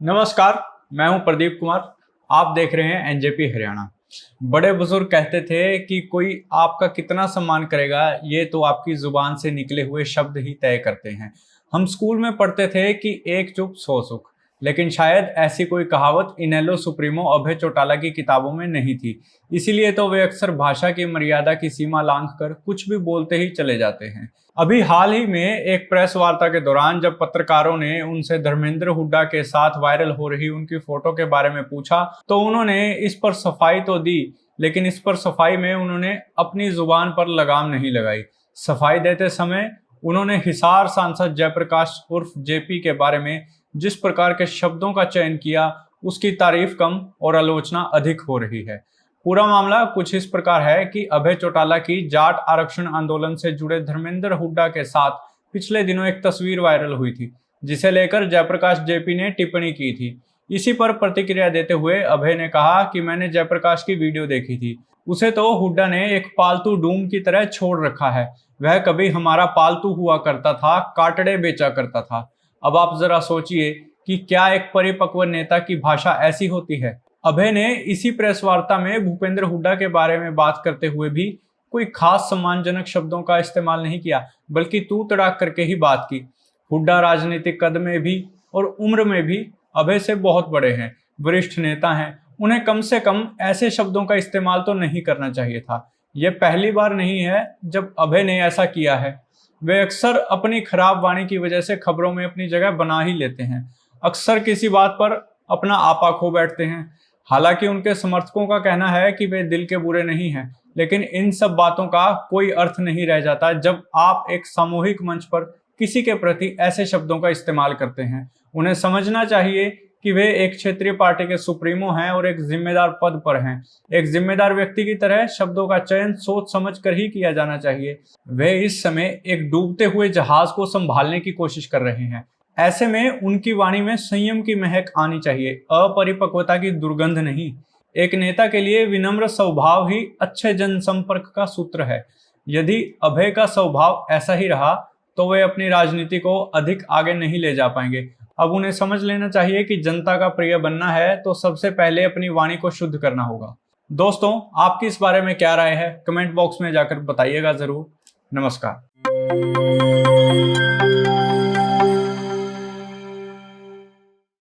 नमस्कार, मैं हूं प्रदीप कुमार। आप देख रहे हैं एनजेपी हरियाणा। बड़े बुजुर्ग कहते थे कि कोई आपका कितना सम्मान करेगा ये तो आपकी जुबान से निकले हुए शब्द ही तय करते हैं। हम स्कूल में पढ़ते थे कि एक चुप सौ सुख, लेकिन शायद ऐसी कोई कहावत इनेलो सुप्रीमो अभय चौटाला की किताबों में नहीं थी। इसीलिए तो वे अक्सर भाषा की मर्यादा की सीमा लांघ कर कुछ भी बोलते ही चले जाते हैं। अभी हाल ही में एक प्रेस वार्ता के दौरान जब पत्रकारों ने उनसे धर्मेंद्र हुड्डा के साथ वायरल हो रही उनकी फोटो के बारे में पूछा तो उन्होंने इस पर सफाई तो दी, लेकिन इस पर सफाई में उन्होंने अपनी जुबान पर लगाम नहीं लगाई। सफाई देते समय उन्होंने हिसार सांसद जयप्रकाश उर्फ जेपी के बारे में जिस प्रकार के शब्दों का चयन किया उसकी तारीफ कम और आलोचना अधिक हो रही है। पूरा मामला कुछ इस प्रकार है कि अभय चौटाला की जाट आरक्षण आंदोलन से जुड़े धर्मेंद्र हुड्डा के साथ पिछले दिनों एक तस्वीर वायरल हुई थी, जिसे लेकर जयप्रकाश जेपी ने टिप्पणी की थी। इसी पर प्रतिक्रिया देते हुए अभय ने कहा कि मैंने जयप्रकाश की वीडियो देखी थी, उसे तो हुड्डा ने एक पालतू डूम की तरह छोड़ रखा है। वह कभी हमारा पालतू हुआ करता था, काटड़े बेचा करता था। अब आप जरा सोचिए कि क्या एक परिपक्व नेता की भाषा ऐसी होती है। अभय ने इसी प्रेस वार्ता में भूपेंद्र हुड्डा के बारे में बात करते हुए भी कोई खास सम्मानजनक शब्दों का इस्तेमाल नहीं किया, बल्कि तू तड़ाक करके ही बात की। हुड्डा राजनीतिक कद में भी और उम्र में भी अभय से बहुत बड़े हैं, वरिष्ठ नेता हैं। उन्हें कम से कम ऐसे शब्दों का इस्तेमाल तो नहीं करना चाहिए था। यह पहली बार नहीं है जब अभय ने ऐसा किया है। वे अक्सर अपनी खराब वाणी की वजह से खबरों में अपनी जगह बना ही लेते हैं। अक्सर किसी बात पर अपना आपा खो बैठते हैं। हालांकि उनके समर्थकों का कहना है कि वे दिल के बुरे नहीं हैं, लेकिन इन सब बातों का कोई अर्थ नहीं रह जाता जब आप एक सामूहिक मंच पर किसी के प्रति ऐसे शब्दों का इस्तेमाल करते हैं। उन्हें समझना चाहिए कि वे एक क्षेत्रीय पार्टी के सुप्रीमो हैं और एक जिम्मेदार पद पर हैं। एक जिम्मेदार व्यक्ति की तरह शब्दों का चयन सोच समझ कर ही किया जाना चाहिए। वे इस समय एक डूबते हुए जहाज को संभालने की कोशिश कर रहे हैं। ऐसे में उनकी वाणी में संयम की महक आनी चाहिए, अपरिपक्वता की दुर्गंध नहीं। एक नेता के लिए विनम्र स्वभाव ही अच्छे जनसंपर्क का सूत्र है। यदि अभय का स्वभाव ऐसा ही रहा तो वे अपनी राजनीति को अधिक आगे नहीं ले जा पाएंगे। अब उन्हें समझ लेना चाहिए कि जनता का प्रिय बनना है तो सबसे पहले अपनी वाणी को शुद्ध करना होगा। दोस्तों, आपकी इस बारे में क्या राय है? कमेंट बॉक्स में जाकर बताइएगा जरूर। नमस्कार।